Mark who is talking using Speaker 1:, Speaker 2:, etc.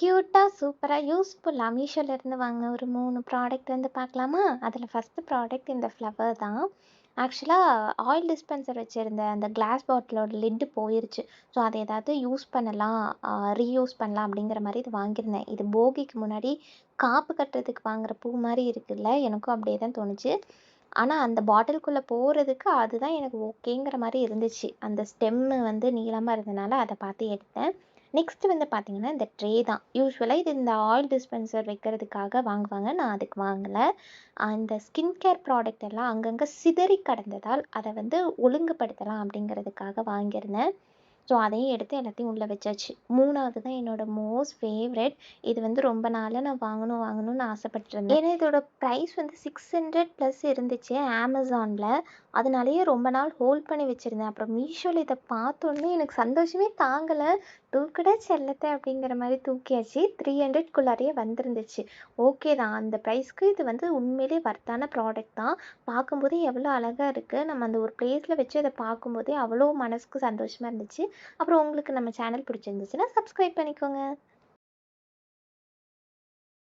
Speaker 1: கியூட்டா, சூப்பரா, யூஸ்ஃபுல்லா மீஷோலேருந்து வாங்கின ஒரு 3 ப்ராடக்ட் வந்து பார்க்கலாமா? அதில ஃபர்ஸ்ட்டு ப்ராடக்ட் இந்த ஃப்ளவர் தான். ஆக்சுவலா ஆயில் டிஸ்பென்சர் வச்சிருந்த அந்த கிளாஸ் பாட்டிலோட லிட்டு போயிருச்சு. ஸோ அத ஏதாவது யூஸ் பண்ணலாம், ரீயூஸ் பண்ணலாம் அப்படிங்கிற மாரி இது வாங்கியிருந்தேன். இது போகிக்கு முன்னாடி காப்பு கட்டுறதுக்கு வாங்குற பூ மாரி இருக்குல்ல, எனக்கும் அப்படியே தான் தோணுச்சு. ஆனா அந்த பாட்டிலுக்குள்ள போறதுக்கு அதுதான் எனக்கு ஓகேங்கிற மாரி இருந்துச்சு. அந்த ஸ்டெம்மு வந்து நீளமா இருந்தனால அத பார்த்து எடுத்தேன். நெக்ஸ்ட் வந்து பார்த்தீங்கன்னா, இந்த ட்ரே தான். யூசுவலா இது இந்த ஆயில் டிஸ்பென்சர் வைக்கிறதுக்காக வாங்குவாங்க. நான் அதுக்கு வாங்கல. இந்த ஸ்கின் கேர் ப்ராடக்ட் எல்லாம் அங்கங்க சிதறி கிடந்ததால், அத வந்து ஒழுங்குபடுத்தலாம் அப்படிங்கிறதுக்காக வாங்கியிருந்தேன். ஸோ அதையும் எடுத்து எல்லாத்தையும் உள்ள வச்சாச்சு. 3வது தான் என்னோட மோஸ்ட் ஃபேவரைட். இது வந்து ரொம்ப நாளா நான் வாங்கணும்னு ஆசைப்பட்டுருந்தேன். ஏன்னா இதோட ப்ரைஸ் வந்து 600 ப்ளஸ் இருந்துச்சு Amazonல. அதனாலேயே ரொம்ப நாள் ஹோல்ட் பண்ணி வச்சிருந்தேன். அப்புறம் மீஷோல இத பார்த்தோனே எனக்கு சந்தோஷமே தாங்கல. "தூக்குடா செல்லத்த" அப்படிங்கிற மாரி தூக்கியாச்சு. 300க்குள்ளாரையே வந்திருந்துச்சு. ஓகே தான். அந்த ப்ரைஸ்க்கு இது வந்து உண்மையிலேயே வொர்த்தான ப்ராடக்ட் தான். பார்க்கும்போதே எவ்வளோ அழகா இருக்கு. நம்ம அந்த ஒரு பிளேஸ்ல வச்சு அத பார்க்கும்போதே அவ்வளோ மனசுக்கு சந்தோஷமா இருந்துச்சு. அப்புறம் உங்களுக்கு நம்ம சேனல் பிடிச்சிருந்துச்சுன்னா சப்ஸ்கிரைப் பண்ணிக்கோங்க.